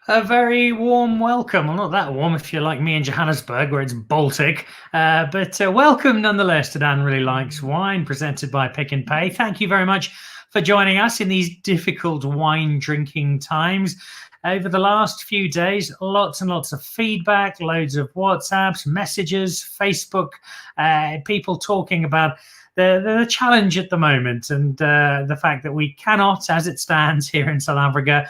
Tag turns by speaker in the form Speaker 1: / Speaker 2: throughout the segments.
Speaker 1: A very warm welcome. Well, not that warm if you're like me in Johannesburg, where it's Baltic. But welcome nonetheless to Dan Really Likes Wine, presented by Pick and Pay. Thank you very much for joining us in these difficult wine drinking times. Over the last few days, lots and lots of feedback, loads of WhatsApps, messages, Facebook, people talking about the challenge at the moment and the fact that we cannot, as it stands here in South Africa,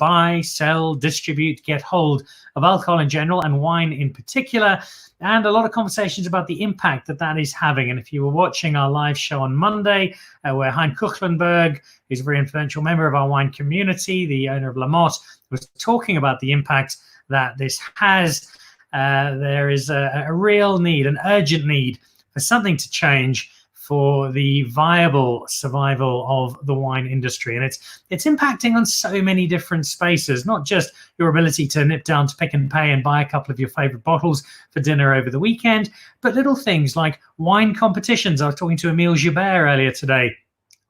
Speaker 1: buy, sell, distribute, get hold of alcohol in general and wine in particular, and a lot of conversations about the impact that that is having. And if you were watching our live show on Monday, where Hein Kuchlenberg, who's a very influential member of our wine community, the owner of La Motte, was talking about the impact that this has, there is a real need, an urgent need for something to change for the viable survival of the wine industry. And it's impacting on so many different spaces, not just your ability to nip down to Pick and Pay and buy a couple of your favorite bottles for dinner over the weekend, but little things like wine competitions. I was talking to Emile Joubert earlier today.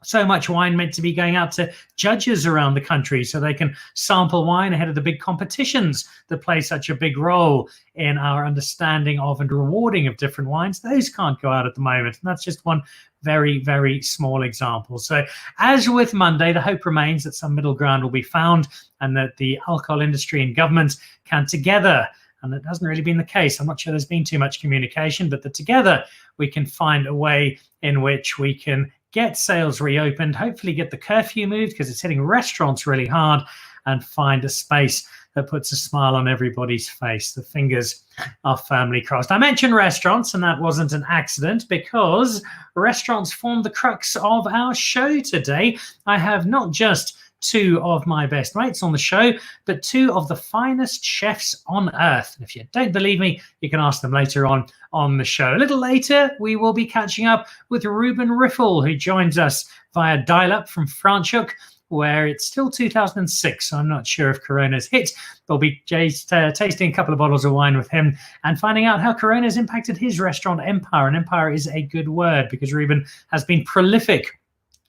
Speaker 1: So much wine meant to be going out to judges around the country so they can sample wine ahead of the big competitions that play such a big role in our understanding of and rewarding of different wines. Those can't go out at the moment. And that's just one very, very small example. So as with Monday, the hope remains that some middle ground will be found and that the alcohol industry and government can together, and it hasn't really been the case. I'm not sure there's been too much communication, but that together we can find a way in which we can get sales reopened, hopefully get the curfew moved because it's hitting restaurants really hard, and find a space that puts a smile on everybody's face. The fingers are firmly crossed. I mentioned restaurants, and that wasn't an accident because restaurants form the crux of our show today. I have not just two of my best mates on the show, but two of the finest chefs on earth. And if you don't believe me, you can ask them later on the show. A little later, we will be catching up with Reuben Riffel, who joins us via dial-up from Franschhoek, where it's still 2006. So I'm not sure if Corona's hit. We'll be tasting a couple of bottles of wine with him and finding out how Corona's impacted his restaurant empire. And empire is a good word because Reuben has been prolific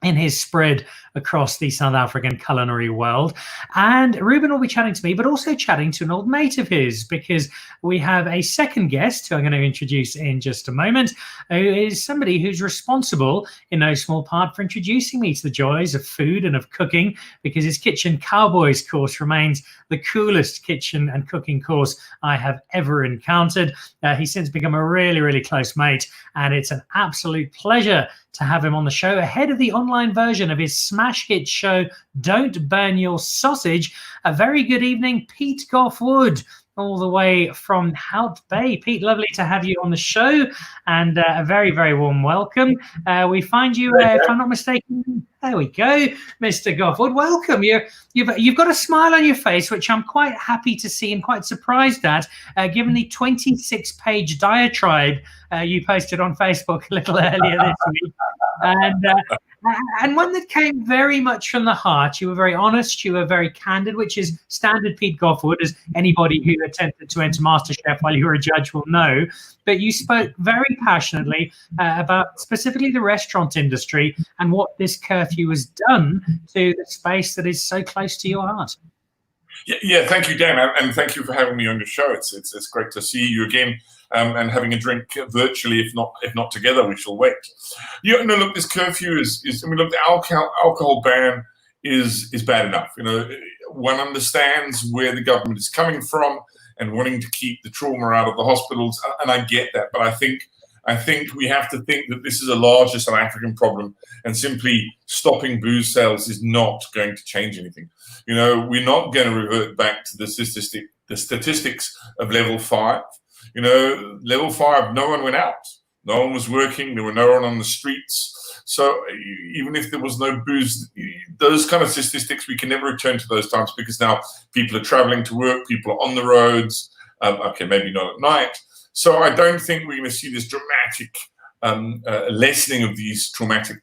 Speaker 1: in his spread across the South African culinary world. And Reuben will be chatting to me, but also chatting to an old mate of his, because we have a second guest who I'm going to introduce in just a moment, who is somebody who's responsible in no small part for introducing me to the joys of food and of cooking, because his Kitchen Cowboys course remains the coolest kitchen and cooking course I have ever encountered. He's since become a really, really close mate, and it's an absolute pleasure to have him on the show ahead of the online version of his smash hit show, Don't Burn Your Sausage. A very good evening, Pete Goffe-Wood, all the way from Hout Bay. Pete, lovely to have you on the show, and a very, very warm welcome. We find you, if I'm not mistaken, there we go, Mr. Goffe-Wood. Welcome. You've got a smile on your face, which I'm quite happy to see and quite surprised at, given the 26-page diatribe you posted on Facebook a little earlier this week. And one that came very much from the heart. You were very honest, you were very candid, which is standard Pete Goffe-Wood, as anybody who attempted to enter MasterChef while you were a judge will know. But you spoke very passionately about specifically the restaurant industry and what this curfew has done to the space that is so close to your heart.
Speaker 2: Yeah, thank you, Dan, and thank you for having me on your show. It's great to see you again, and having a drink virtually, if not together. We shall wait. Look, this curfew is. I mean, look, the alcohol ban is bad enough. One understands where the government is coming from and wanting to keep the trauma out of the hospitals, and I get that. But I think we have to think that this is a larger South African problem, and simply stopping booze sales is not going to change anything. We're not going to revert back to the statistics of level 5. Level 5, no one went out. No one was working. There were no one on the streets. So even if there was no booze, those kind of statistics, we can never return to those times, because now people are traveling to work, people are on the roads. Okay, maybe not at night. So I don't think we're going to see this dramatic lessening of these traumatic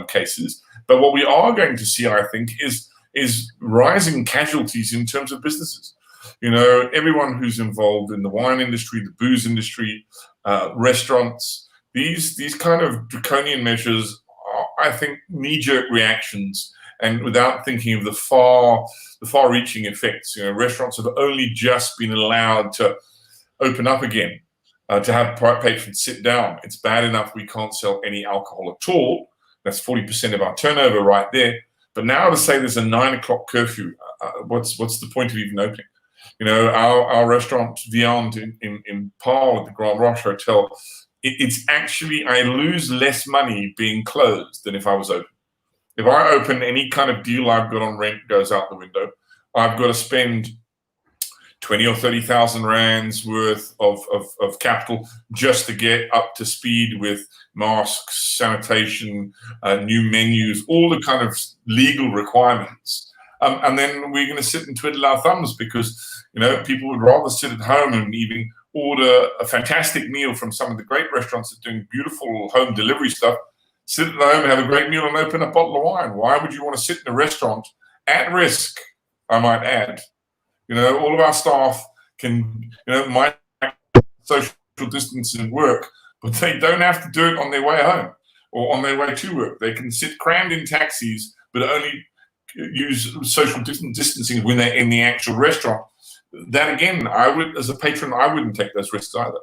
Speaker 2: cases. But what we are going to see, I think, is rising casualties in terms of businesses. Everyone who's involved in the wine industry, the booze industry, restaurants, these kind of draconian measures are, I think, knee-jerk reactions and without thinking of the far-reaching effects. Restaurants have only just been allowed to open up again, to have patrons sit down. It's bad enough we can't sell any alcohol at all. That's 40% of our turnover right there. But now to say there's a 9 o'clock curfew, what's the point of even opening? Our restaurant Vierge in Par with the Grand Roche Hotel, it's actually, I lose less money being closed than if I was open. If I open, any kind of deal I've got on rent goes out the window. I've got to spend 20 or 30,000 rands worth of capital just to get up to speed with masks, sanitation, new menus, all the kind of legal requirements. And then we're going to sit and twiddle our thumbs because, people would rather sit at home and even order a fantastic meal from some of the great restaurants that are doing beautiful home delivery stuff, sit at home, have a great meal and open a bottle of wine. Why would you want to sit in a restaurant at risk, I might add? All of our staff can, might social distance and work, but they don't have to do it on their way home or on their way to work. They can sit crammed in taxis, but only use social distancing when they're in the actual restaurant. That again, as a patron, I wouldn't take those risks either.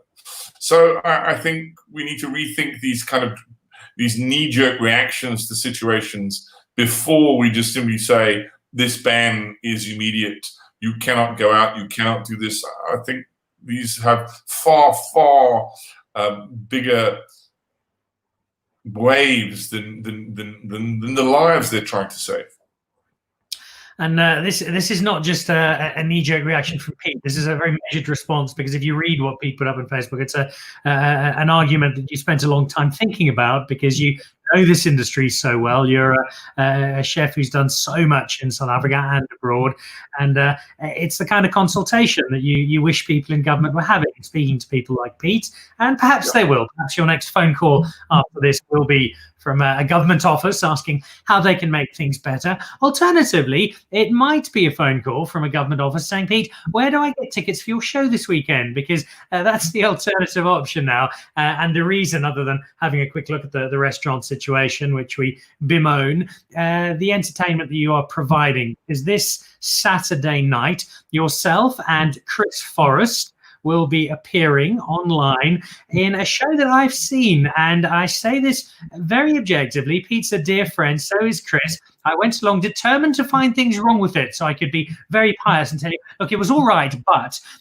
Speaker 2: So I think we need to rethink these knee-jerk reactions to situations before we just simply say this ban is immediate. You cannot go out. You cannot do this. I think these have far, far bigger waves than the lives they're trying to save.
Speaker 1: And this is not just a knee-jerk reaction from Pete. This is a very measured response, because if you read what Pete put up on Facebook, it's an argument that you spent a long time thinking about, because you know this industry so well. You're a chef who's done so much in South Africa and abroad, and it's the kind of consultation that you wish people in government were having, speaking to people like Pete, and perhaps they will. Perhaps your next phone call after this will be from a government office asking how they can make things better. Alternatively, it might be a phone call from a government office saying, Pete, where do I get tickets for your show this weekend? Because that's the alternative option now. And the reason, other than having a quick look at the restaurant situation, which we bemoan, the entertainment that you are providing is this Saturday night, yourself and Chris Forrest will be appearing online in a show that I've seen. And I say this very objectively. Pete's a dear friend, so is Chris. I went along determined to find things wrong with it so I could be very pious and tell you, look, it was all right,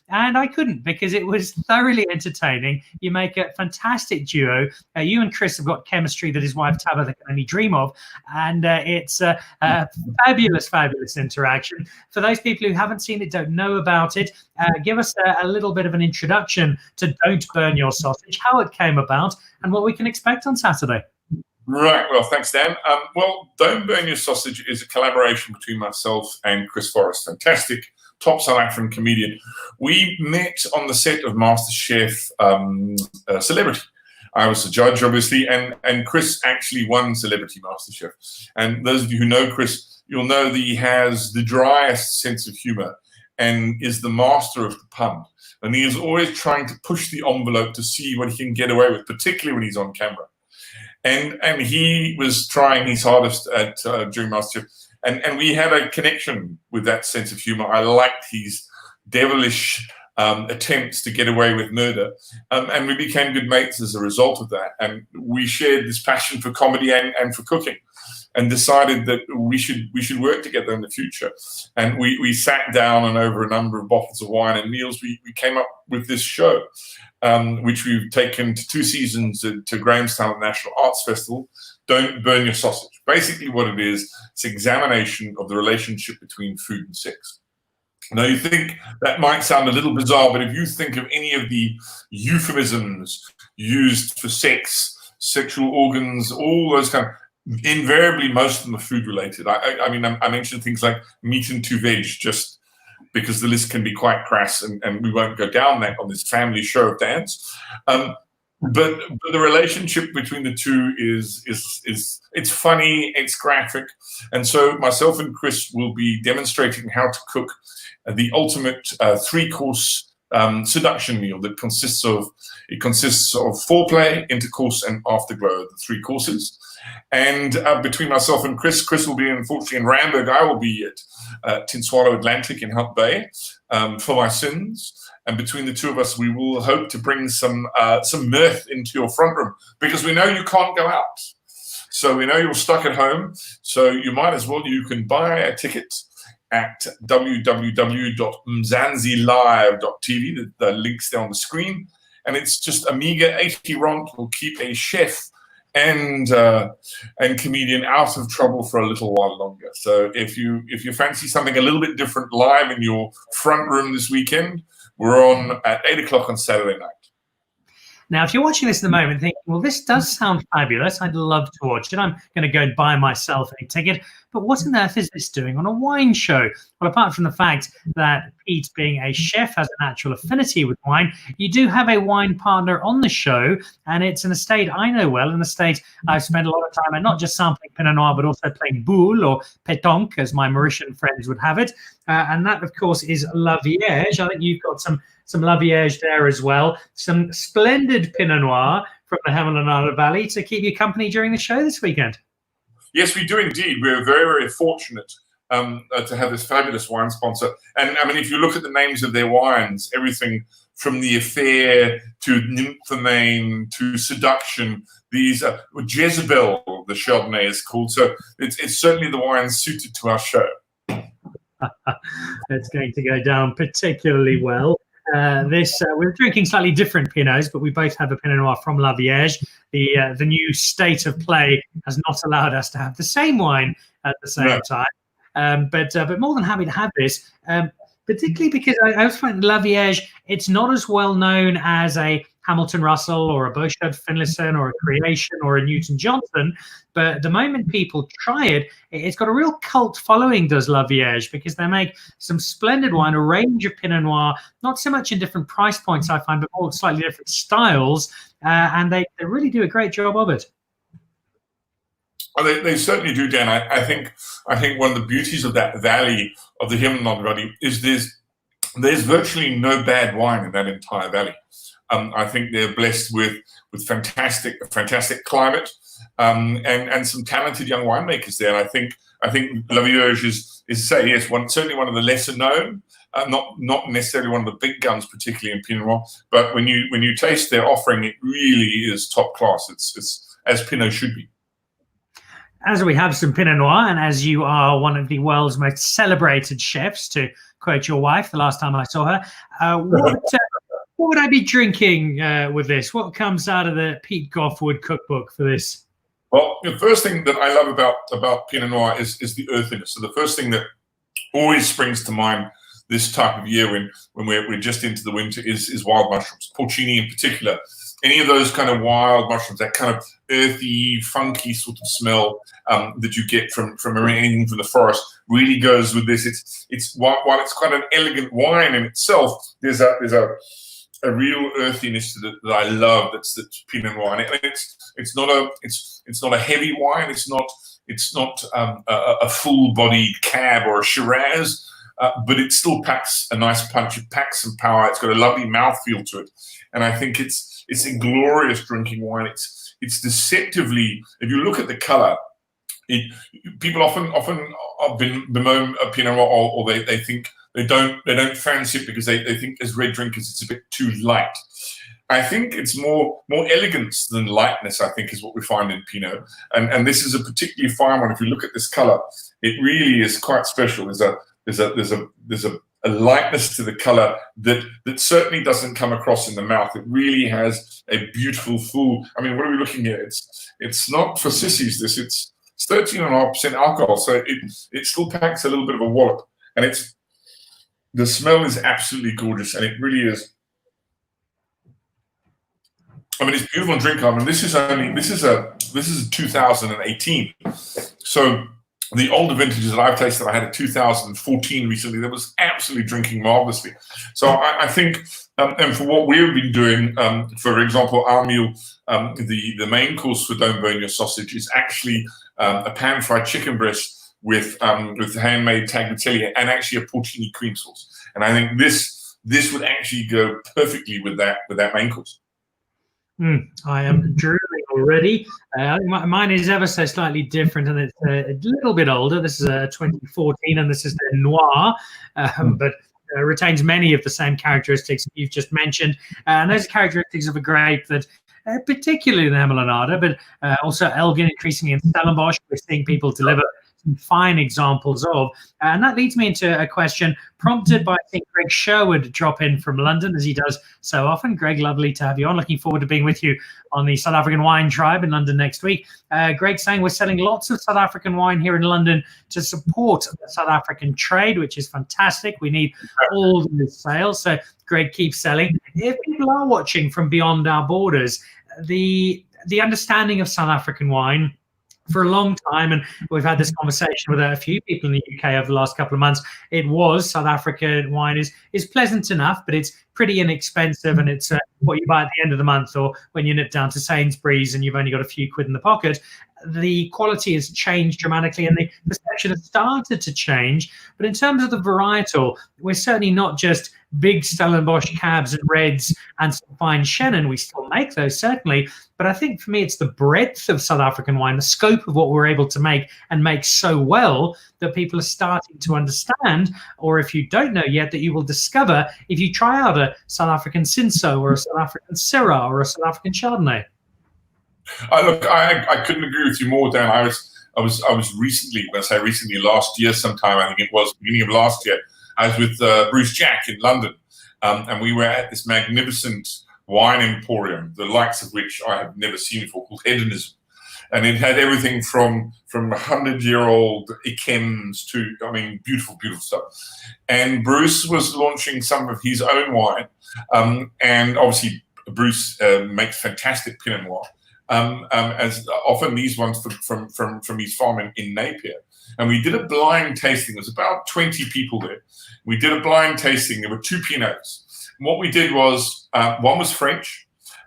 Speaker 1: and I couldn't, because it was thoroughly entertaining. You make a fantastic duo. You and Chris have got chemistry that his wife Tabitha can only dream of, and it's a fabulous, fabulous interaction. For those people who haven't seen it, don't know about it, give us a little bit of an introduction to Don't Burn Your Sausage, how it came about, and what we can expect on Saturday.
Speaker 2: Right. Well, thanks, Dan. Don't Burn Your Sausage is a collaboration between myself and Chris Forrest, fantastic top South African comedian. We met on the set of MasterChef Celebrity. I was the judge, obviously, and Chris actually won Celebrity MasterChef. And those of you who know Chris, you'll know that he has the driest sense of humor and is the master of the pun. And he is always trying to push the envelope to see what he can get away with, particularly when he's on camera. And he was trying his hardest during MasterChef, and we had a connection with that sense of humor. I liked his devilish attempts to get away with murder, and we became good mates as a result of that. And we shared this passion for comedy and for cooking, and decided that we should work together in the future. And we sat down, and over a number of bottles of wine and meals, we came up with this show, which we've taken to 2 seasons to Grahamstown National Arts Festival. Don't Burn Your Sausage. Basically what it is, it's examination of the relationship between food and sex. Now, you think that might sound a little bizarre, but if you think of any of the euphemisms used for sex, sexual organs, all those kind of, invariably most of them are food related. I mean, I mentioned things like meat and 2 veg just because the list can be quite crass, and we won't go down that on this family show of Dan's. But the relationship between the two is it's funny, it's graphic, and so myself and Chris will be demonstrating how to cook the ultimate 3-course seduction meal that consists of foreplay, intercourse, and afterglow, the 3 courses. And between myself and Chris will be unfortunately in Ramberg. I will be at Tinswallow Atlantic in Hunt Bay for my sins. And between the two of us, we will hope to bring some mirth into your front room, because we know you can't go out. So we know you're stuck at home. So you might as well, you can buy a ticket at www.mzanzilive.tv. The link's there on the screen. And it's just a meager 80 rand will keep a chef and comedian out of trouble for a little while longer. So if you fancy something a little bit different live in your front room this weekend, we're on at 8 o'clock on Saturday night.
Speaker 1: Now, if you're watching this at the moment thinking, well, this does sound fabulous, I'd love to watch it, I'm going to go and buy myself a ticket, but what on earth is this doing on a wine show? Well, apart from the fact that Pete, being a chef, has a natural affinity with wine, you do have a wine partner on the show, and it's an estate I know well, an estate I've spent a lot of time at, not just sampling Pinot Noir, but also playing boule, or pétanque, as my Mauritian friends would have it, and that, of course, is La Vierge. I think you've got some La Vierge there as well. Some splendid Pinot Noir from the Hamiltonada Valley to keep you company during the show this weekend.
Speaker 2: Yes, we do indeed. We're very, very fortunate to have this fabulous wine sponsor. And I mean, if you look at the names of their wines, everything from the Affair to Nymphomane to Seduction, these Jezebel, the Chardonnay is called. So it's certainly the wine suited to our show.
Speaker 1: It's going to go down particularly well. We're drinking slightly different Pinots, but we both have a Pinot Noir from La Vierge. The new state of play has not allowed us to have the same wine at the same time. But more than happy to have this, particularly because I also find La Vierge, it's not as well known as a Hamilton Russell or a Beauchard Finlayson or a Creation or a Newton Johnson. But the moment people try it, it's got a real cult following, does La Vierge, because they make some splendid wine, a range of Pinot Noir, not so much in different price points, I find, but more slightly different styles. And they really do a great job of it.
Speaker 2: Well, they certainly do, Dan. I think one of the beauties of that valley, of the Himmelland Valley, is there's virtually no bad wine in that entire valley. I think they're blessed with fantastic climate and some talented young winemakers there. And I think La Vierge is certainly one of the lesser known, not necessarily one of the big guns, particularly in Pinot Noir. But when you taste their offering, it really is top class. It's as Pinot should be.
Speaker 1: As we have some Pinot Noir, and as you are one of the world's most celebrated chefs, to quote your wife the last time I saw her, what would I be drinking with this? What comes out of the Pete Goffe-Wood cookbook for this?
Speaker 2: Well, the first thing that I love about Pinot Noir is the earthiness. So the first thing that always springs to mind this type of year when we're just into the winter is wild mushrooms, porcini in particular. Any of those kind of wild mushrooms, that kind of earthy, funky sort of smell that you get from anything from the forest, really goes with this. It's while it's quite an elegant wine in itself, there's a real earthiness to that I love. That's Pinot Noir, and it's not a heavy wine. It's not a full-bodied cab or a Shiraz, but it still packs a nice punch. It packs some power. It's got a lovely mouthfeel to it, and I think it's a glorious drinking wine. It's deceptively, if you look at the color, people often bemoan a Pinot Noir, or they think they don't fancy it because they think as red drinkers it's a bit too light. I think it's more elegance than lightness, I think, is what we find in Pinot. And this is a particularly fine one. If you look at this color, it really is quite special. There's a lightness to the color that certainly doesn't come across in the mouth. It really has a beautiful, full. I mean, what are we looking at? It's not for sissies. It's 13.5% alcohol, so it still packs a little bit of a wallop, and the smell is absolutely gorgeous, and it really is. I mean, it's beautiful to drink. I mean, this is 2018, so. The older vintages that I've tasted, I had a 2014 recently that was absolutely drinking marvelously. So I think, and for what we've been doing, for example, our meal, the main course for Don't Burn Your Sausage is actually a pan-fried chicken breast with handmade tagliatelle and actually a porcini cream sauce. And I think this would actually go perfectly with that main course.
Speaker 1: I am drooling already. I think mine is ever so slightly different, and it's a little bit older. This is 2014, and this is the Noir, but retains many of the same characteristics you've just mentioned. And those are characteristics of a grape that, particularly the Hemelanada, but also Elgin, increasingly in Stellenbosch, we're seeing people deliver some fine examples of. And that leads me into a question prompted by, I think, Greg Sherwood drop in from London, as he does so often. Greg, lovely to have you on. Looking forward to being with you on the South African Wine Tribe in London next week. Greg saying we're selling lots of South African wine here in London to support the South African trade, which is fantastic. We need all the sales. So Greg keeps selling. If people are watching from beyond our borders, the understanding of South African wine for a long time, and we've had this conversation with a few people in the UK over the last couple of months, it was South African wine is pleasant enough, but it's pretty inexpensive, and it's what you buy at the end of the month, or when you nip down to Sainsbury's and you've only got a few quid in the pocket. The quality has changed dramatically, and the perception has started to change. But in terms of the varietal, we're certainly not just big Stellenbosch cabs and reds and some fine Chenin. We still make those, certainly. But I think for me, it's the breadth of South African wine, the scope of what we're able to make and make so well, that people are starting to understand, or if you don't know yet, that you will discover if you try out a South African Cinsault or a South African Syrah or a South African Chardonnay.
Speaker 2: Look, I couldn't agree with you more, Dan. I was recently, when I say recently, last year sometime, I think it was beginning of last year, I was with Bruce Jack in London, and we were at this magnificent wine emporium, the likes of which I have never seen before, called Hedonism. And it had everything from 100-year-old Ikems to, I mean, beautiful, beautiful stuff. And Bruce was launching some of his own wine, and obviously Bruce makes fantastic Pinot Noir. As often these ones from his farm in Napier. And we did a blind tasting. There was about 20 people there. We did a blind tasting. There were 2 Pinots. And what we did was, one was French,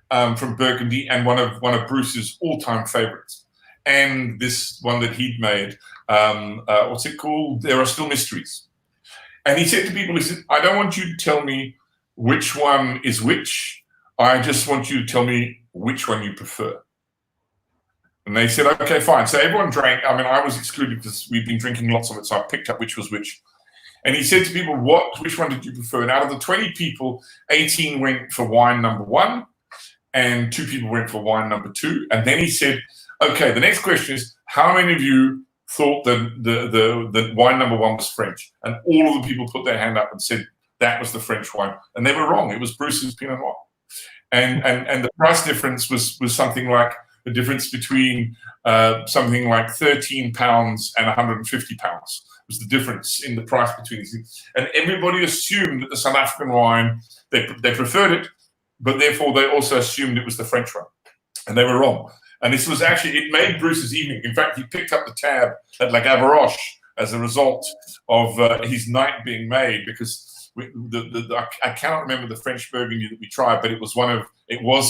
Speaker 2: from Burgundy, and one of Bruce's all-time favorites. And this one that he'd made, what's it called? There Are Still Mysteries. And he said to people, he said, I don't want you to tell me which one is which. I just want you to tell me which one you prefer. And they said, okay, fine. So everyone drank. I mean, I was excluded because we've been drinking lots of it, so I picked up which was which. And he said to people, which one did you prefer? And out of the 20 people, 18 went for wine number 1, and 2 people went for wine number 2. And then he said, okay, the next question is, how many of you thought that the wine number 1 was French? And all of the people put their hand up and said that was the French wine. And they were wrong. It was Bruce's Pinot Noir. And the price difference was something like the difference between something like £13 and £150 was the difference in the price between these things. And everybody assumed that the South African wine, they preferred it, but therefore they also assumed it was the French one. And they were wrong. And this was actually, it made Bruce's evening. In fact, he picked up the tab at La Gavroche as a result of his night being made, because I cannot remember the French Burgundy that we tried, but it was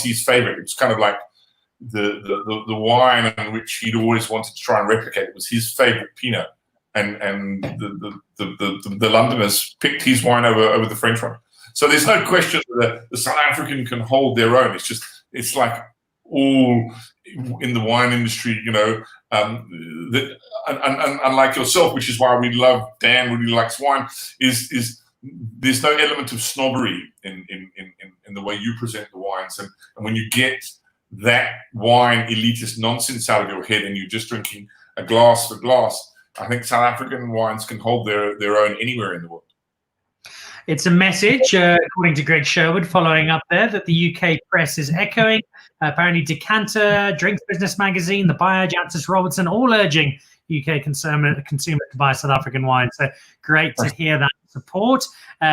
Speaker 2: his favorite. It was kind of like the wine in which he'd always wanted to try and replicate. It was his favorite Pinot, and the Londoners picked his wine over the French one. So there's no question that the South African can hold their own. It's like all in the wine industry, you know, and unlike yourself, which is why we love, Dan really likes wine, is there's no element of snobbery in the way you present the wines. And when you get that wine elitist nonsense out of your head and you're just drinking a glass for glass, I think South African wines can hold their own anywhere in the world.
Speaker 1: It's a message, according to Greg Sherwood, following up there, that the UK press is echoing. Apparently Decanter, Drinks Business Magazine, The Buyer, Jancis Robertson, all urging UK consumer to buy South African wine. So great to hear that support.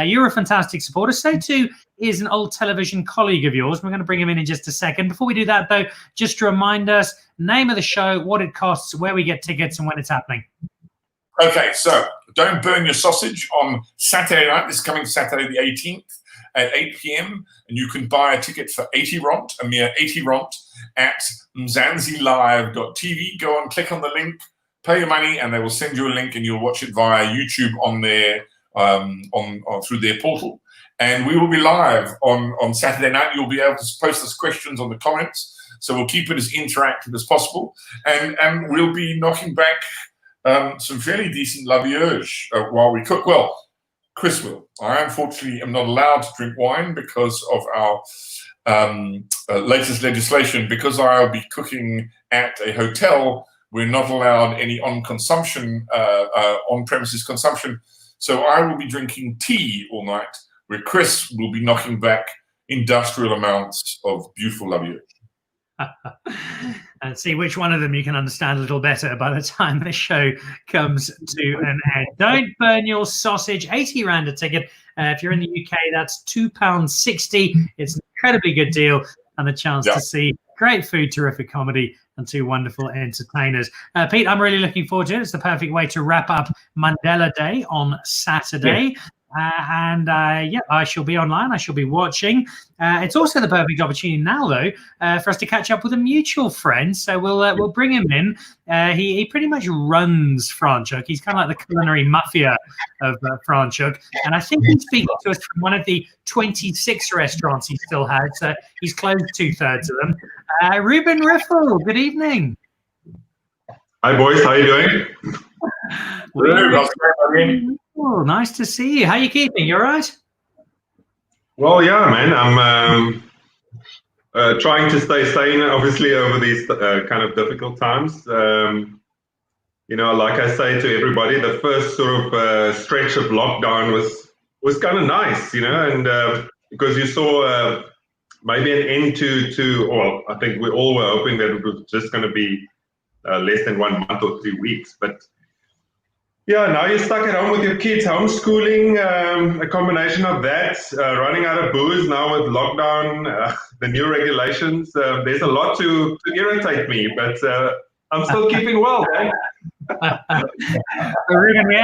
Speaker 1: You're a fantastic supporter. So too is an old television colleague of yours. We're going to bring him in just a second. Before we do that, though, just to remind us, name of the show, what it costs, where we get tickets, and when it's happening.
Speaker 2: Okay, so Don't Burn Your Sausage on Saturday night, this coming Saturday the 18th at 8 p.m. And you can buy a ticket for 80 rand, a mere 80 rand, at mzanzilive.tv. Go on, click on the link, pay your money, and they will send you a link, and you'll watch it via YouTube on their through their portal. and we will be live on Saturday night. You'll be able to post us questions on the comments, so we'll keep it as interactive as possible, and we'll be knocking back some fairly decent La Vierge while we cook. Well, Chris will. I unfortunately am not allowed to drink wine because of our latest legislation. Because I'll be cooking at a hotel, we're not allowed any on-premises consumption. So I will be drinking tea all night, where Chris will be knocking back industrial amounts of beautiful La Vierge.
Speaker 1: And see which one of them you can understand a little better by the time the show comes to an end. Don't burn your sausage. 80 Rand a ticket. If you're in the UK, that's £2.60. It's an incredibly good deal, and the chance to see great food, terrific comedy, and two wonderful entertainers. Pete, I'm really looking forward to it. It's the perfect way to wrap up Mandela Day on Saturday. Yeah. I shall be online. I shall be watching. It's also the perfect opportunity now, though, for us to catch up with a mutual friend. So we'll bring him in. He pretty much runs Franschhoek. He's kind of like the culinary mafia of Franschhoek, and I think he's speaking to us from one of the 26 restaurants he still has. He's closed 2/3 of them. Reuben Riffel, good evening.
Speaker 3: Hi, boys. How are you doing?
Speaker 1: Oh, nice to see you. How are you keeping? You all right?
Speaker 3: Well, yeah, man. I'm trying to stay sane, obviously, over these kind of difficult times. Like I say to everybody, the first sort of stretch of lockdown was kind of nice, and because you saw maybe an end to, well, I think we all were hoping that it was just going to be less than 1 month or 3 weeks, but yeah, now you're stuck at home with your kids, homeschooling, a combination of that, running out of booze now with lockdown, the new regulations. There's a lot to irritate me, but I'm still keeping well, man.
Speaker 1: Reuben, we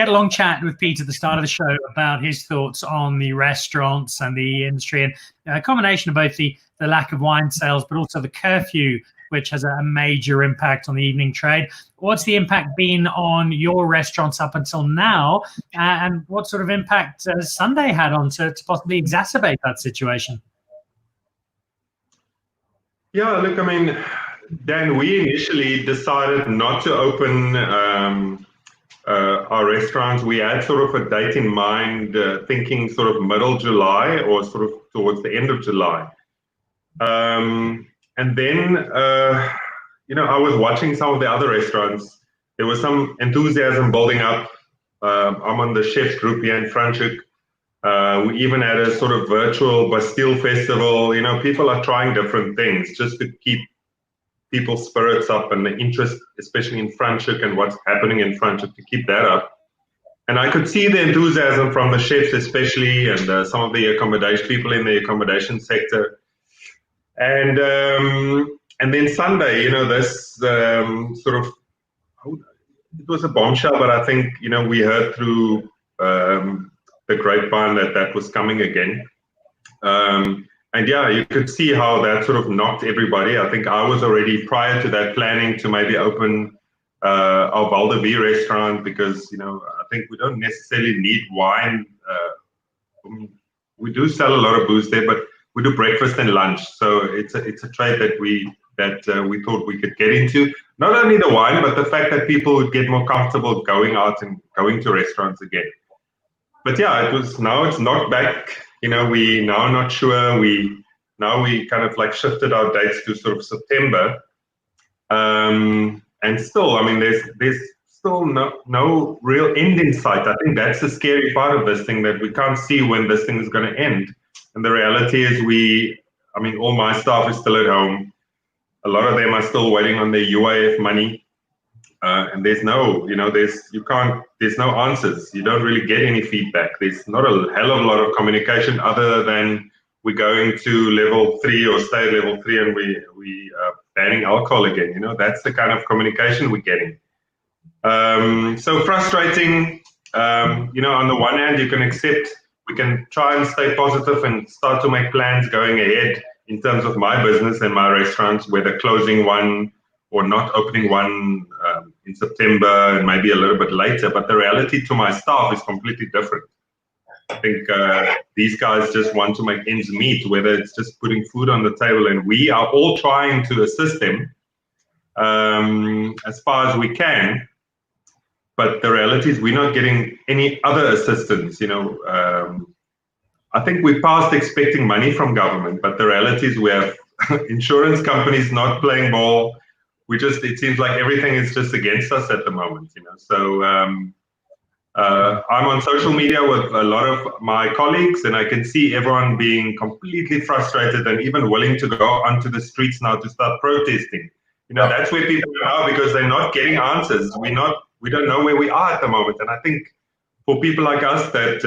Speaker 1: had a long chat with Pete at the start of the show about his thoughts on the restaurants and the industry, and a combination of both the lack of wine sales, but also the curfew, which has a major impact on the evening trade. What's the impact been on your restaurants up until now? And what sort of impact has Sunday had on to possibly exacerbate that situation?
Speaker 3: Yeah, look, I mean, Dan, we initially decided not to open our restaurants. We had sort of a date in mind, thinking sort of middle July or sort of towards the end of July. And then, I was watching some of the other restaurants. There was some enthusiasm building up. I'm on the chefs group here in Franschhoek. We even had a sort of virtual Bastille festival. People are trying different things just to keep people's spirits up and the interest, especially in Franschhoek and what's happening in Franschhoek, to keep that up. And I could see the enthusiasm from the chefs, especially, and some of the people in the accommodation sector. And then Sunday, this sort of, it was a bombshell, but I think, we heard through the grapevine that was coming again. And yeah, you could see how that sort of knocked everybody. I think I was already, prior to that, planning to maybe open our Valdevie restaurant because, I think we don't necessarily need wine. We do sell a lot of booze there, but we do breakfast and lunch. So it's a trade that we thought we could get into. Not only the wine, but the fact that people would get more comfortable going out and going to restaurants again. But yeah, now it's knocked back. We now not sure. We kind of like shifted our dates to sort of September. And still, I mean, there's still no real end in sight. I think that's the scary part of this thing, that we can't see when this thing is going to end. And the reality is all my staff is still at home. A lot of them are still waiting on their UIF money. And there's no answers. You don't really get any feedback. There's not a hell of a lot of communication other than we're going to level 3 or stay at level 3 and we banning alcohol again. That's the kind of communication we're getting. So frustrating. On the one hand, you can accept, we can try and stay positive and start to make plans going ahead in terms of my business and my restaurants, whether closing one or not opening one in September and maybe a little bit later. But the reality to my staff is completely different. I think these guys just want to make ends meet, whether it's just putting food on the table, and we are all trying to assist them as far as we can. But the reality is we're not getting any other assistance. I think we're past expecting money from government, but the reality is we have insurance companies not playing ball. It seems like everything is just against us at the moment. So I'm on social media with a lot of my colleagues, and I can see everyone being completely frustrated and even willing to go onto the streets now to start protesting. That's where people are, because they're not getting answers. We don't know where we are at the moment. And I think for people like us that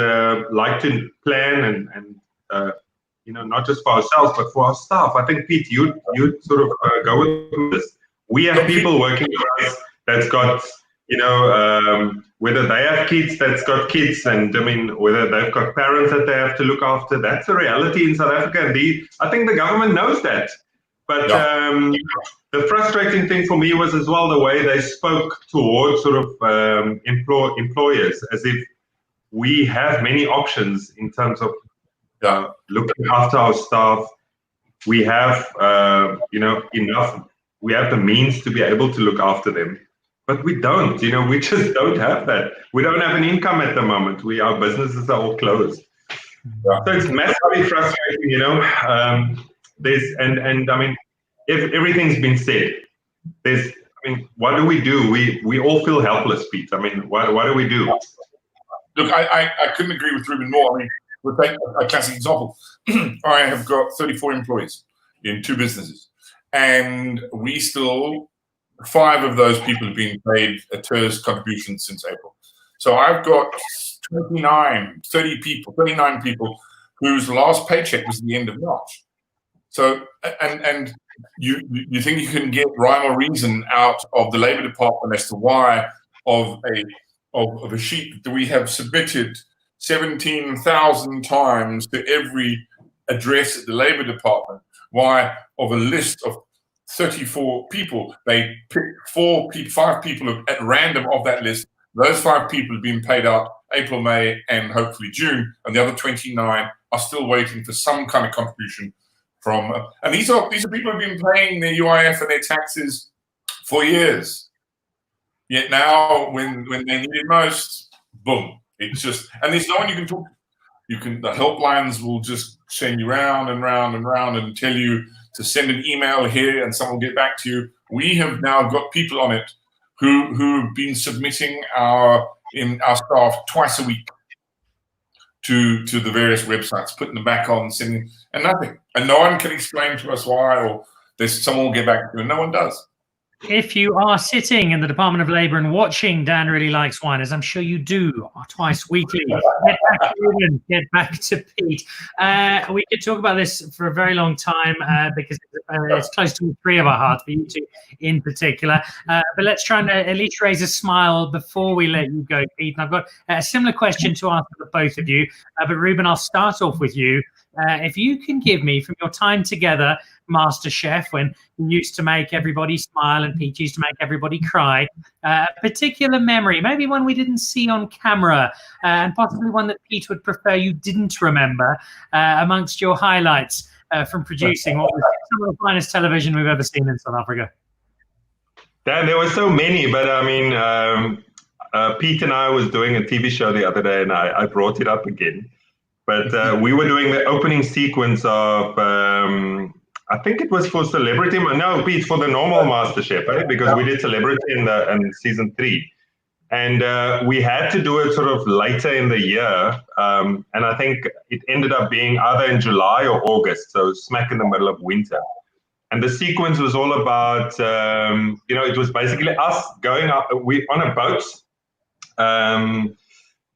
Speaker 3: like to plan and not just for ourselves, but for our staff, I think, Pete, you sort of go with this. We have people working for us that's got, whether they have kids that's got kids, and whether they've got parents that they have to look after. That's a reality in South Africa. And I think the government knows that. But the frustrating thing for me was as well the way they spoke towards sort of employers, as if we have many options in terms of looking after our staff. We have, enough. We have the means to be able to look after them, but we don't. We just don't have that. We don't have an income at the moment. Our businesses are all closed. So it's massively frustrating. If everything's been said, what do we do? We all feel helpless, Pete. What do we do?
Speaker 2: Look, I couldn't agree with Reuben more. We'll take a classic example. I have got 34 employees in 2 businesses, and we still, 5 of those people have been paid a TERS contribution since April. So I've got 39 people whose last paycheck was at the end of March. So, and you think you can get rhyme or reason out of the Labour Department as to why of a sheet that we have submitted 17,000 times to every address at the Labour Department, why of a list of 34 people, they picked 5 people at random of that list. Those 5 people have been paid out April, May, and hopefully June, and the other 29 are still waiting for some kind of contribution from. And these are people who've been paying their UIF and their taxes for years. Yet now, when they need it most, boom! It's just, and there's no one you can talk to. The helplines will just send you round and round and round and tell you to send an email here, and someone will get back to you. We have now got people on it who've been submitting our staff twice a week to the various websites, putting them back on, sending, and nothing. And no one can explain to us why, or someone will get back to you, and no one does.
Speaker 1: If you are sitting in the Department of Labour and watching Dan Really Likes Wine, as I'm sure you do, twice weekly, get back to Reuben, get back to Pete. We could talk about this for a very long time because it's close to 3 of our hearts, but you 2 in particular. But let's try and at least raise a smile before we let you go, Pete. And I've got a similar question to ask for both of you. But Reuben, I'll start off with you. If you can give me, from your time together, MasterChef, when you used to make everybody smile and Pete used to make everybody cry, a particular memory, maybe one we didn't see on camera, and possibly one that Pete would prefer you didn't remember, amongst your highlights from producing what was some of the finest television we've ever seen in South Africa.
Speaker 3: Dan, there were so many, but Pete and I was doing a TV show the other day, and I brought it up again. But we were doing the opening sequence of, I think it was for Celebrity. No, Pete, for the normal MasterChef, right? Because we did Celebrity in season 3. And we had to do it sort of later in the year. And I think it ended up being either in July or August, so smack in the middle of winter. And the sequence was all about, it was basically us going up on a boat.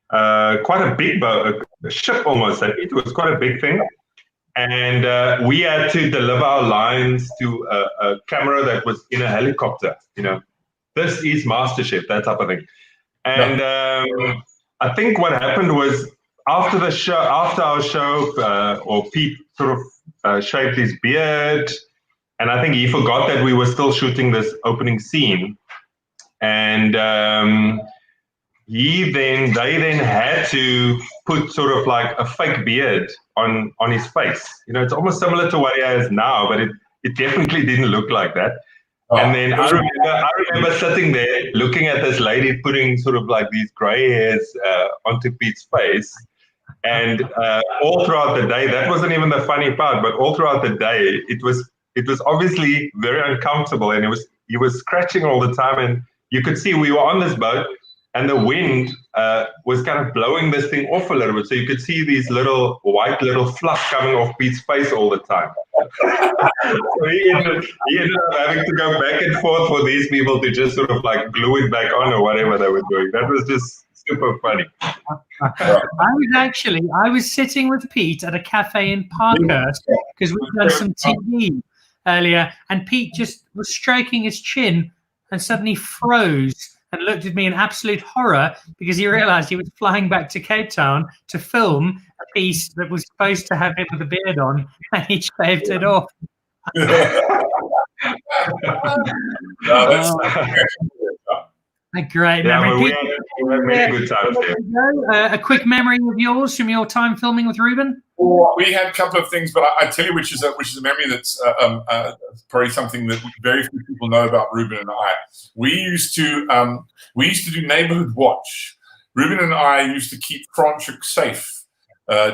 Speaker 3: Quite a big boat, a ship almost. It was quite a big thing, and we had to deliver our lines to a camera that was in a helicopter. This is MasterChef, that type of thing. And I think what happened was after our show, or Pete sort of shaved his beard, and I think he forgot that we were still shooting this opening scene, and they then had to put sort of like a fake beard on his face. You know, it's almost similar to what he has now, but it definitely didn't look like that. And then I remember sitting there looking at this lady putting sort of like these gray hairs onto Pete's face. And all throughout the day, that wasn't even the funny part, but all throughout the day, it was obviously very uncomfortable, and he was scratching all the time. And you could see we were on this boat, and the wind was kind of blowing this thing off a little bit. So you could see these white little fluff coming off Pete's face all the time. So he ended up having to go back and forth for these people to just sort of like glue it back on or whatever they were doing. That was just super funny.
Speaker 1: I was sitting with Pete at a cafe in Parkhurst because we've done some TV earlier, and Pete just was stroking his chin and suddenly froze and looked at me in absolute horror because he realized he was flying back to Cape Town to film a piece that was supposed to have him with a beard on, and he shaved it off. Great memory.
Speaker 3: We had many good times there.
Speaker 1: A quick memory of yours from your time filming with Reuben?
Speaker 2: We had a couple of things, but I tell you which is a memory that's probably something that very few people know about Reuben and I. We used to do neighborhood watch. Reuben and I used to keep Franschhoek safe.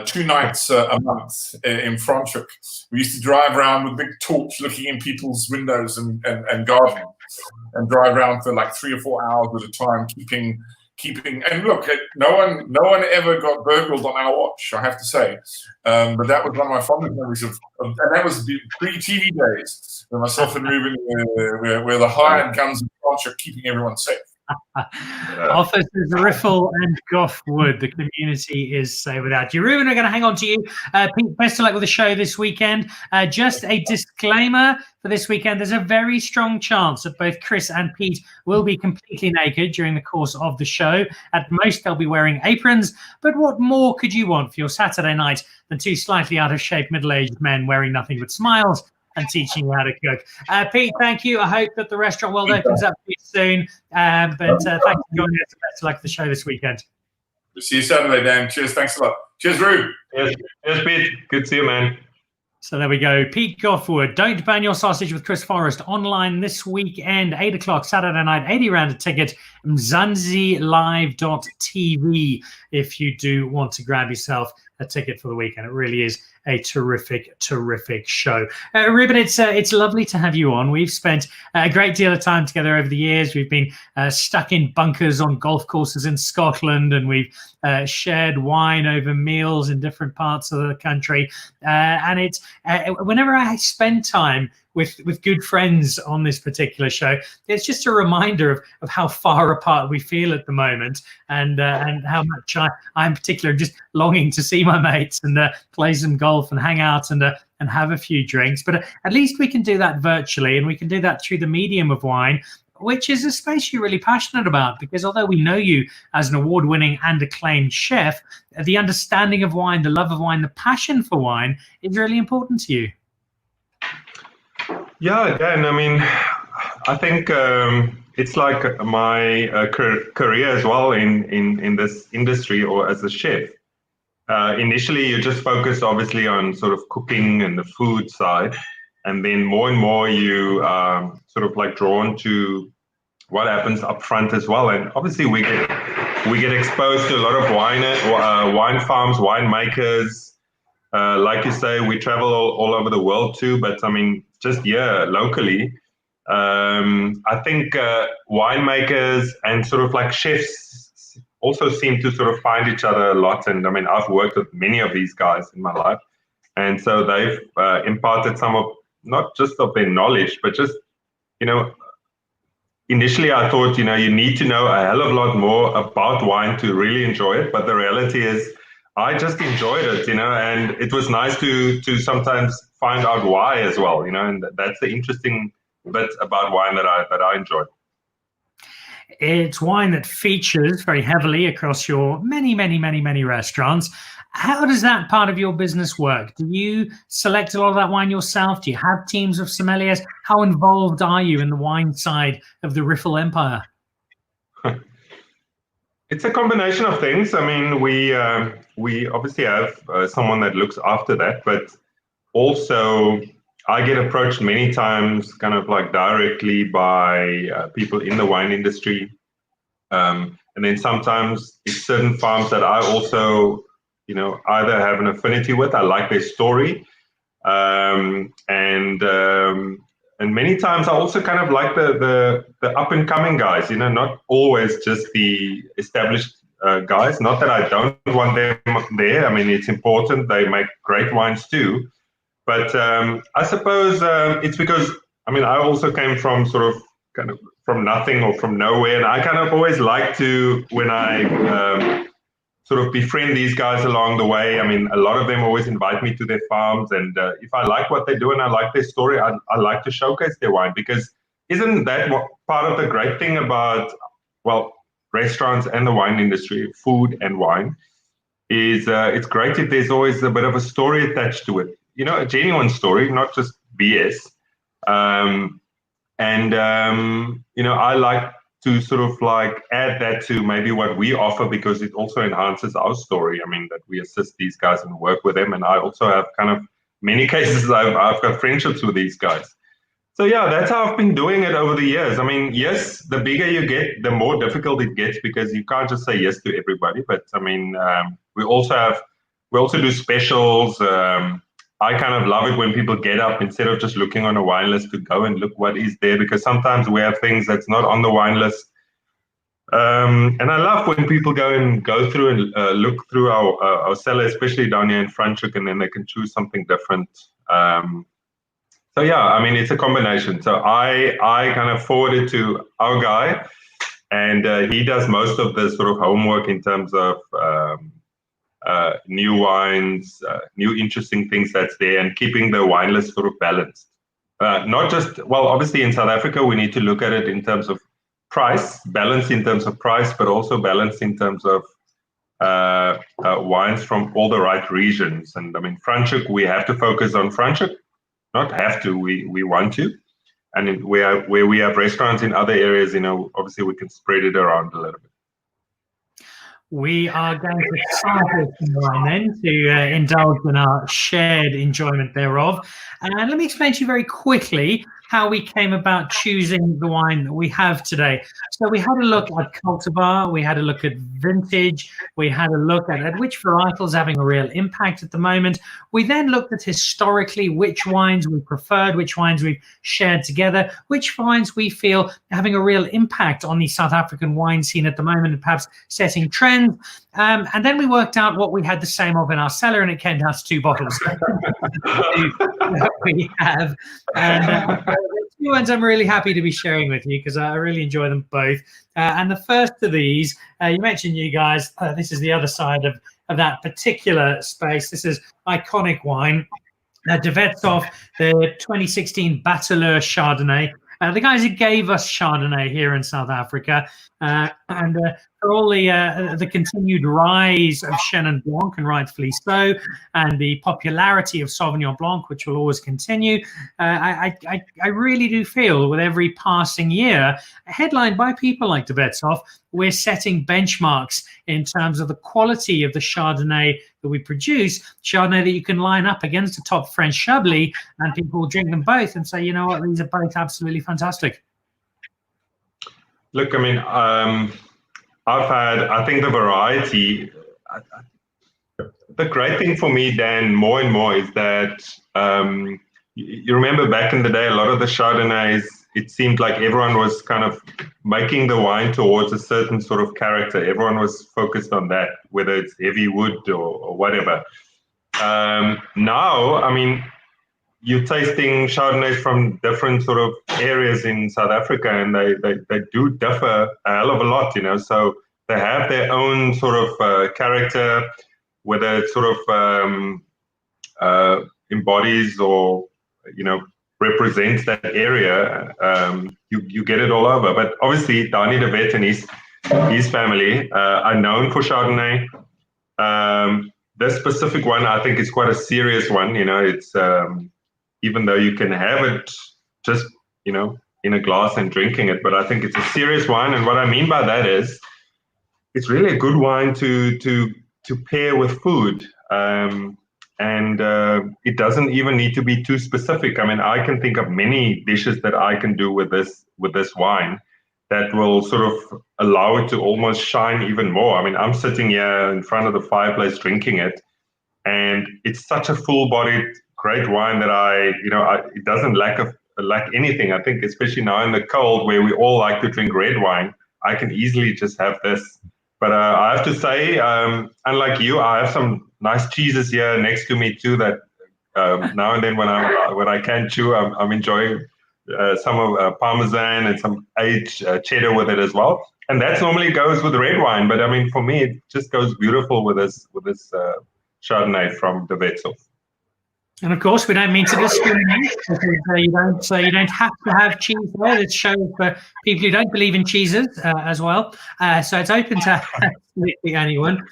Speaker 2: 2 nights a month in Franschhoek. We used to drive around with a big torch looking in people's windows and garden, and drive around for like 3 or 4 hours at a time, keeping. And look, no one ever got burgled on our watch, I have to say. But that was one of my fondest memories and that was the pre-TV days when myself and Reuben were the hired guns of Franschhoek, keeping everyone safe.
Speaker 1: Officers Riffel and Goffe-Wood, the community is safe without you. Reuben, we're going to hang on to you. Pete, best of luck with the show this weekend. Just a disclaimer for this weekend, there's a very strong chance that both Chris and Pete will be completely naked during the course of the show. At most, they'll be wearing aprons, but what more could you want for your Saturday night than 2 slightly out of shape middle-aged men wearing nothing but smiles and teaching you how to cook. Pete, thank you. I hope that the restaurant world opens up to you soon. But thanks for joining us. Best of luck for the show this weekend.
Speaker 2: We'll see you Saturday, Dan. Cheers. Thanks a lot. Cheers, Rube.
Speaker 3: Cheers, Pete. Good to see you, man.
Speaker 1: So there we go. Pete Goffe-Wood. Don't Burn Your Sausage with Chris Forrest online this weekend, 8 o'clock Saturday night, 80 rand a ticket, mzanzilive.tv if you do want to grab yourself a ticket for the weekend. It really is a terrific show. Reuben, it's lovely to have you on. We've spent a great deal of time together over the years. We've been stuck in bunkers on golf courses in Scotland, and we've shared wine over meals in different parts of the country. And it's whenever I spend time with good friends on this particular show, it's just a reminder of how far apart we feel at the moment, and how much I'm particularly just longing to see my mates and play some golf and hang out and have a few drinks. But at least we can do that virtually, and we can do that through the medium of wine, which is a space you're really passionate about, because although we know you as an award-winning and acclaimed chef, the understanding of wine, the love of wine, the passion for wine is really important to you.
Speaker 3: Yeah, Dan, I mean, I think it's like my career as well in this industry, or as a chef. Initially, you just focus obviously on sort of cooking and the food side, and then more and more you sort of like drawn to what happens up front as well. And obviously we get exposed to a lot of wine farms, winemakers. Like you say, we travel all over the world too, but I mean, just here locally, I think winemakers and sort of like chefs also seem to sort of find each other a lot. And I mean, I've worked with many of these guys in my life, and so they've imparted some of, not just of their knowledge, but just, you know, initially I thought, you know, you need to know a hell of a lot more about wine to really enjoy it. But the reality is I just enjoyed it, you know, and it was nice to sometimes find out why as well, you know, and that's the interesting bit about wine that I enjoy.
Speaker 1: It's wine that features very heavily across your many restaurants. How does that part of your business work? Do you select a lot of that wine yourself? Do you have teams of sommeliers? How involved are you in the wine side of the Riffel empire?
Speaker 3: It's a combination of things. I mean, we obviously have someone that looks after that, but also I get approached many times, kind of like directly by people in the wine industry, and then sometimes it's certain farms that I also, either have an affinity with. I like their story, and many times I also kind of like the up and coming guys, not always just the established guys. Not that I don't want them there. I mean, it's important. They make great wines too. But I suppose it's because, I mean, I also came from kind of from nothing or from nowhere. And I kind of always like to, when I sort of befriend these guys along the way. I mean, a lot of them always invite me to their farms, and if I like what they do and I like their story, I like to showcase their wine, because isn't that what part of the great thing about, well, restaurants and the wine industry, food and wine, is it's great if there's always a bit of a story attached to it, a genuine story, not just BS. I like to sort of like add that to maybe what we offer, because it also enhances our story. I mean, that we assist these guys and work with them. And I also have kind of many cases I've got friendships with these guys. So yeah, that's how I've been doing it over the years. I mean, yes, the bigger you get, the more difficult it gets, because you can't just say yes to everybody. But I mean, we also do specials. I kind of love it when people get up, instead of just looking on a wine list, to go and look what is there, because sometimes we have things that's not on the wine list. And I love when people go through and look through our cellar, especially down here in Franschhoek, and then they can choose something different. So yeah, I mean, it's a combination. So I kind of forward it to our guy, and he does most of the sort of homework in terms of new wines, new interesting things that's there, and keeping the wine list sort of balanced. Not just, well, obviously in South Africa, we need to look at it in terms of price, balance in terms of price, but also balance in terms of wines from all the right regions. And I mean, Franschhoek, we have to focus on Franschhoek. Not have to, we want to. And where we have restaurants in other areas, obviously we can spread it around a little bit.
Speaker 1: We are going to start with wine then, to indulge in our shared enjoyment thereof. And let me explain to you very quickly how we came about choosing the wine that we have today. So we had a look at cultivar, we had a look at vintage, we had a look at which varietals having a real impact at the moment. We then looked at historically which wines we preferred, which wines we've shared together, which wines we feel having a real impact on the South African wine scene at the moment, and perhaps setting trends. And then we worked out what we had the same of in our cellar, and it came down to 2 bottles that we have. And the 2 ones I'm really happy to be sharing with you, because I really enjoy them both. And the first of these, you mentioned, you guys, this is the other side of that particular space. This is iconic wine, De Wetshof, the 2016 Bateleur Chardonnay. The guys who gave us Chardonnay here in South Africa, and for all the continued rise of Chenin Blanc, and rightfully so, and the popularity of Sauvignon Blanc, which will always continue, I really do feel with every passing year, headlined by people like De Wetshof, we're setting benchmarks in terms of the quality of the Chardonnay that we produce, Chardonnay that you can line up against the top French Chablis, and people will drink them both and say, you know what, these are both absolutely fantastic.
Speaker 3: Look, I mean, I think the variety, the great thing for me, Dan, more and more, is that you remember back in the day, a lot of the Chardonnays, it seemed like everyone was kind of making the wine towards a certain sort of character. Everyone was focused on that, whether it's heavy wood or whatever. Now, I mean, you're tasting Chardonnays from different sort of areas in South Africa, and they do differ a hell of a lot, so they have their own sort of character, whether it sort of embodies or, represents that area. You get it all over. But obviously, Dani de Wet and his family are known for Chardonnay. This specific one, I think, is quite a serious one. It's even though you can have it just, in a glass and drinking it, but I think it's a serious wine. And what I mean by that is, it's really a good wine to pair with food. And it doesn't even need to be too specific. I mean, I can think of many dishes that I can do with this wine that will sort of allow it to almost shine even more. I mean, I'm sitting here in front of the fireplace drinking it, and it's such a full-bodied, great wine that it doesn't lack anything. I think, especially now in the cold, where we all like to drink red wine, I can easily just have this. But I have to say, unlike you, I have some nice cheeses here next to me too. That now and then, when I can chew, I'm enjoying some of Parmesan and some aged cheddar with it as well. And that normally goes with red wine. But I mean, for me, it just goes beautiful with this Chardonnay from the Wetshof.
Speaker 1: And of course, we don't mean to discriminate. You don't have to have cheese there. It's shown for people who don't believe in cheeses as well. So it's open to absolutely anyone.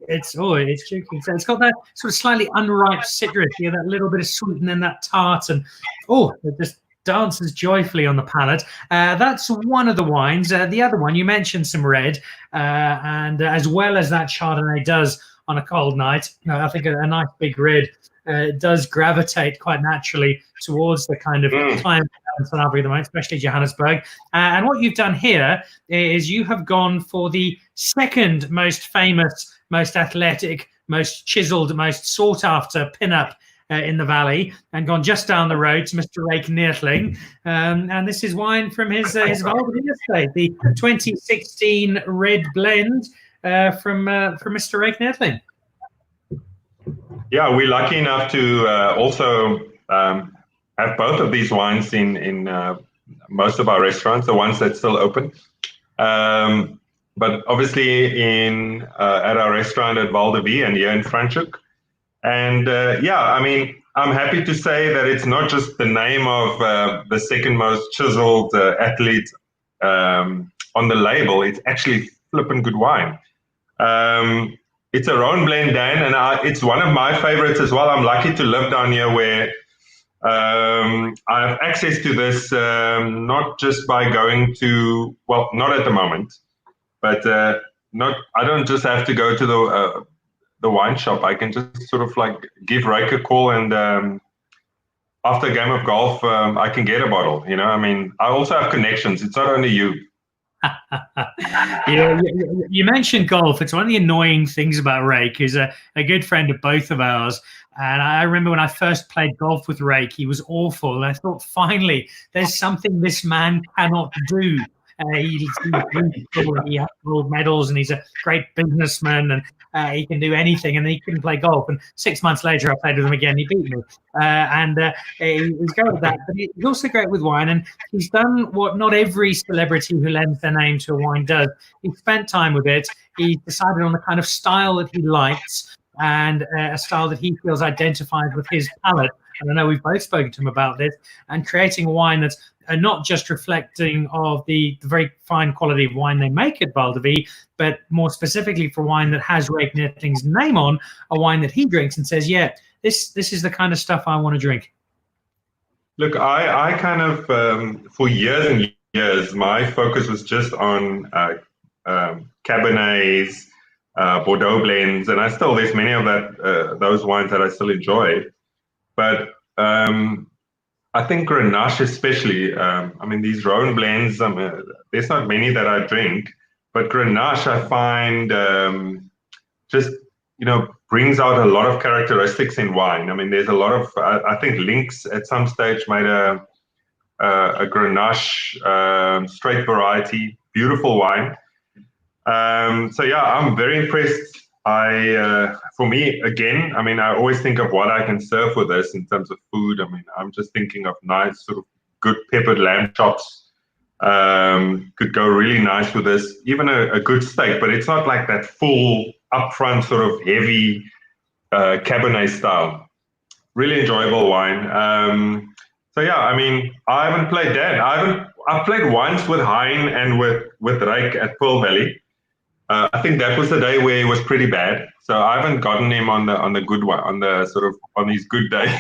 Speaker 1: It's joking. So it's got that sort of slightly unripe citrus, that little bit of sweet, and then that tart, and it just dances joyfully on the palate. That's one of the wines. The other one, you mentioned some red, and as well as that Chardonnay does on a cold night, I think a nice big red does gravitate quite naturally towards the kind of climate in South Africa, especially Johannesburg. And what you've done here is you have gone for the second most famous, most athletic, most chiseled, most sought after pinup in the valley, and gone just down the road to Mr. Rake Neethling. And this is wine from his Valdivia estate, the 2016 red blend from Mr. Rake Neethling.
Speaker 3: Yeah, we're lucky enough to also have both of these wines in most of our restaurants, the ones that still open. But obviously at our restaurant at Valdivia and here in Franschhoek. And I mean, I'm happy to say that it's not just the name of the second most chiseled athlete on the label. It's actually flippin' good wine. It's a Rhone blend, Dan, and it's one of my favorites as well. I'm lucky to live down here where I have access to this, not just by going to, well, not at the moment, but I don't just have to go to the wine shop. I can just sort of like give Rake a call, and after a game of golf, I can get a bottle. I mean, I also have connections. It's not only you.
Speaker 1: You mentioned golf. It's one of the annoying things about Rake, who's a good friend of both of ours. And I remember when I first played golf with Rake, he was awful. And I thought, finally, there's something this man cannot do. He has gold medals, and he's a great businessman, and he can do anything, and he couldn't play golf. And 6 months later, I played with him again. He beat me, and he's great with that. But he's also great with wine, and he's done what not every celebrity who lends their name to a wine does. He spent time with it. He decided on the kind of style that he likes, and a style that he feels identifies with his palate. And I know we've both spoken to him about this, and creating a wine that's not just reflecting of the very fine quality of wine they make at Valdivia, but more specifically for wine that has Rake Neethling's name on, a wine that he drinks and says, yeah, this is the kind of stuff I want to drink.
Speaker 3: Look, I kind of, for years and years, my focus was just on Cabernets, Bordeaux blends, and there's many of those wines that I still enjoy. But I think Grenache especially, I mean, these Rhone blends, there's not many that I drink, but Grenache I find just, brings out a lot of characteristics in wine. I mean, there's a lot of, I think Lynx at some stage made a Grenache straight variety, beautiful wine. So yeah, I'm very impressed. For me, again, I mean, I always think of what I can serve with this in terms of food. I mean, I'm just thinking of nice, sort of good peppered lamb chops. Could go really nice with this, even a good steak, but it's not like that full, upfront, sort of heavy Cabernet style. Really enjoyable wine. So yeah, I mean, I haven't played that. I've played once with Hein and with Rake at Pearl Valley. I think that was the day where he was pretty bad. So I haven't gotten him on the good one, on his good day.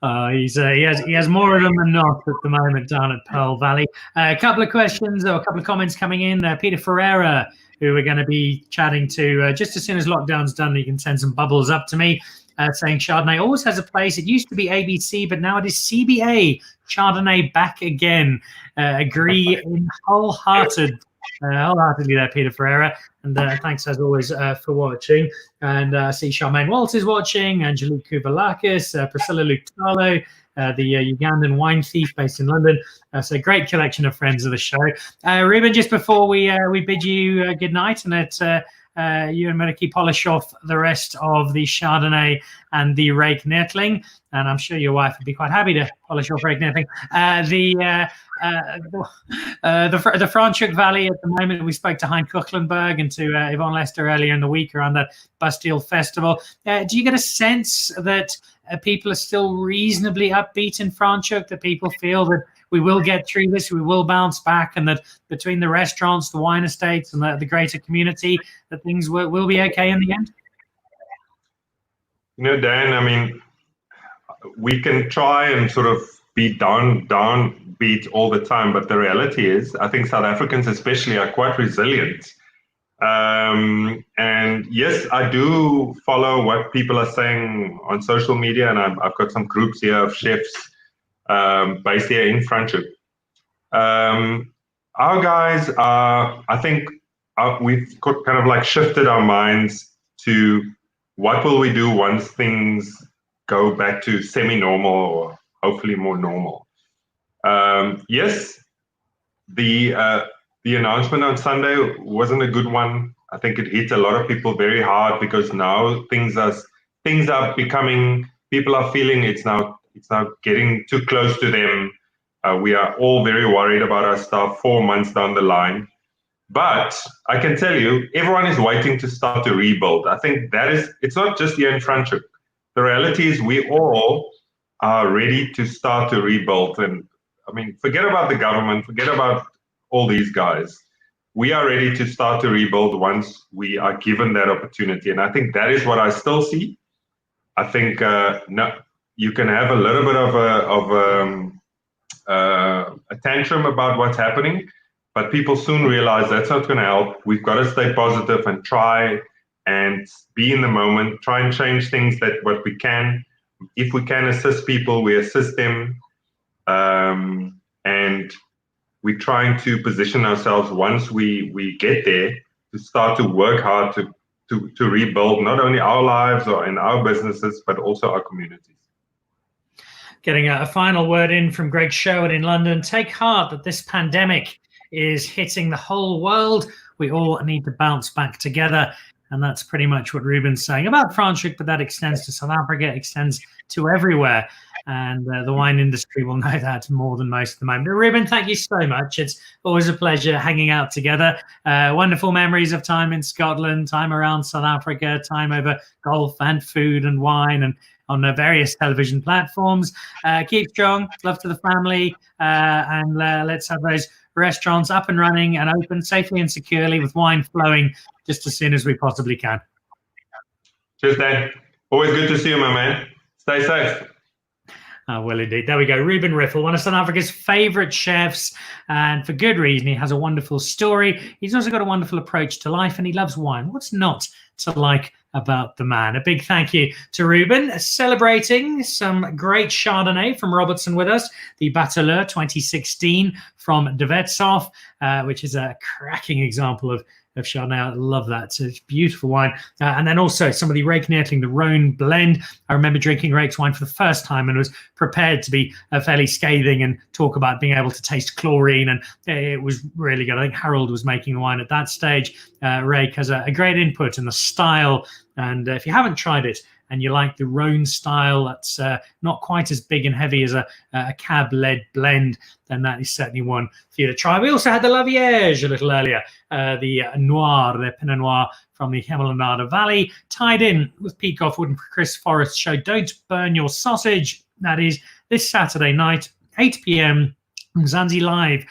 Speaker 1: He has more of them than not at the moment down at Pearl Valley. A couple of questions or a couple of comments coming in. Peter Ferreira, who we're going to be chatting to just as soon as lockdown's done, he can send some bubbles up to me, saying Chardonnay always has a place. It used to be ABC, but now it is CBA. Chardonnay back again. Agree in wholeheartedly there, Peter Ferreira. And thanks as always for watching. And I see Charmaine Walters watching, Angelique Kouvalakis, Priscilla Lutalo, the Ugandan wine thief based in London. So great collection of friends of the show. Reuben, just before we bid you good night and let you and Muraki polish off the rest of the Chardonnay and the Rake Neethling, and I'm sure your wife would be quite happy to polish off Rake Neethling. The Franschhoek Valley at the moment, we spoke to Hein Kuchlenberg and to Yvonne Lester earlier in the week around the Bastille Festival. Do you get a sense that people are still reasonably upbeat in Franschhoek, that people feel that we will get through this, we will bounce back, and that between the restaurants, the wine estates, and the greater community, that things will be okay in the end?
Speaker 3: You know, Dan, I mean, we can try and sort of be downbeat all the time, but the reality is, I think South Africans especially are quite resilient. And yes, I do follow what people are saying on social media, and I've got some groups here of chefs based here in Franschhoek. Our guys are, I think, we've kind of like shifted our minds to what will we do once things go back to semi-normal or hopefully more normal. Yes, the announcement on Sunday wasn't a good one. I think it hit a lot of people very hard because now things are becoming, people are feeling it's now getting too close to them. We are all very worried about our stuff 4 months down the line. But I can tell you, everyone is waiting to start to rebuild. I think it's not just here in Franschhoek. The reality is we all are ready to start to rebuild. And I mean, forget about the government, forget about all these guys. We are ready to start to rebuild once we are given that opportunity. And I think that is what I still see. I think you can have a little bit of a tantrum about what's happening, but people soon realize that's not going to help. We've got to stay positive and try and be in the moment, try and change things what we can. If we can assist people, we assist them. And we're trying to position ourselves once we get there to start to work hard to rebuild not only our lives or in our businesses, but also our communities.
Speaker 1: Getting a final word in from Greg Sherwood in London. Take heart that this pandemic is hitting the whole world. We all need to bounce back together. And that's pretty much what Reuben's saying about Franschhoek, but that extends to South Africa, extends to everywhere. And the wine industry will know that more than most at the moment. But Reuben, thank you so much. It's always a pleasure hanging out together. Wonderful memories of time in Scotland, time around South Africa, time over golf and food and wine and on various television platforms. Keep strong, love to the family, and let's have those restaurants up and running and open safely and securely with wine flowing just as soon as we possibly can.
Speaker 3: Cheers, Dan. Always good to see you, my man. Stay safe.
Speaker 1: Well, indeed. There we go. Reuben Riffel, one of South Africa's favourite chefs, and for good reason. He has a wonderful story. He's also got a wonderful approach to life, and he loves wine. What's not to like about the man? A big thank you to Reuben, celebrating some great Chardonnay from Robertson with us, the Bateleur 2016 from De Wetshof, which is a cracking example of Chardonnay. I love that. So it's beautiful wine. And then also some of the Rake Neethling, the Rhone blend. I remember drinking Rake's wine for the first time and was prepared to be fairly scathing and talk about being able to taste chlorine. And it was really good. I think Harold was making the wine at that stage. Rake has a great input in the style. And if you haven't tried it, and you like the Rhone style that's not quite as big and heavy as a cab-led blend, then that is certainly one for you to try. We also had the La Vierge a little earlier, the noir, the pinot noir from the Hemelanada Valley, tied in with Pete Goffe-Wood and Chris Forrest show Don't Burn Your Sausage. That is this Saturday night, 8 p.m. from zanzilive.tv.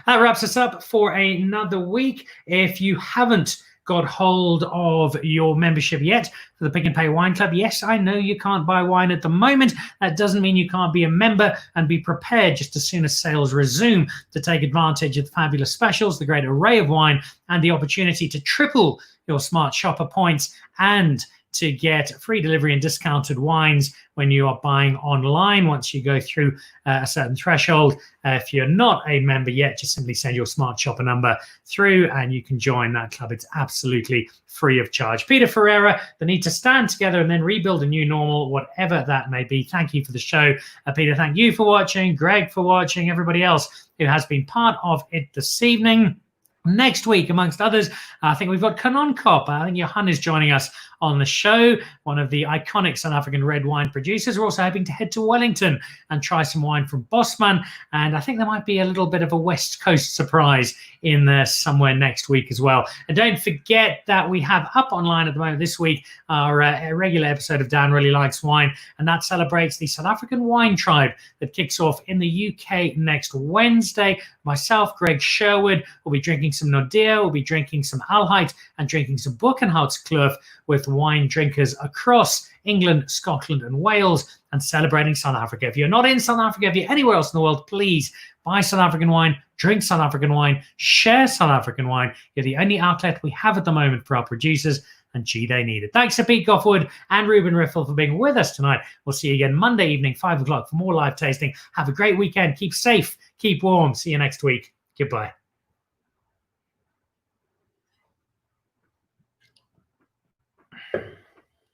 Speaker 1: That wraps us up for another week. If you haven't got hold of your membership yet for the Pick and Pay Wine Club, yes, I know you can't buy wine at the moment. That doesn't mean you can't be a member, and be prepared just as soon as sales resume to take advantage of the fabulous specials, the great array of wine, and the opportunity to triple your Smart Shopper points and to get free delivery and discounted wines when you are buying online once you go through a certain threshold. If you're not a member yet, just simply send your Smart Shopper number through and you can join that club. It's absolutely free of charge. Peter Ferreira, the need to stand together and then rebuild a new normal, whatever that may be. Thank you for the show. Peter, thank you for watching. Greg for watching. Everybody else who has been part of it this evening. Next week, amongst others, I think we've got Canon Cop. I think Johan is joining us on the show, one of the iconic South African red wine producers. We're also hoping to head to Wellington and try some wine from Bosman. And I think there might be a little bit of a West Coast surprise in there somewhere next week as well. And don't forget that we have up online at the moment this week our regular episode of Dan Really Likes Wine. And that celebrates the South African Wine Tribe that kicks off in the UK next Wednesday. Myself, Greg Sherwood, will be drinking some Nordea, we'll be drinking some Alheit and drinking some Buchenholzkloof with wine drinkers across England, Scotland and Wales, and celebrating South Africa. If you're not in South Africa, if you're anywhere else in the world, please buy South African wine, drink South African wine, share South African wine. You're the only outlet we have at the moment for our producers, and gee, they need it. Thanks to Pete Goffe-Wood and Reuben Riffel for being with us tonight. We'll see you again Monday evening, 5 o'clock for more live tasting. Have a great weekend. Keep safe, keep warm. See you next week. Goodbye.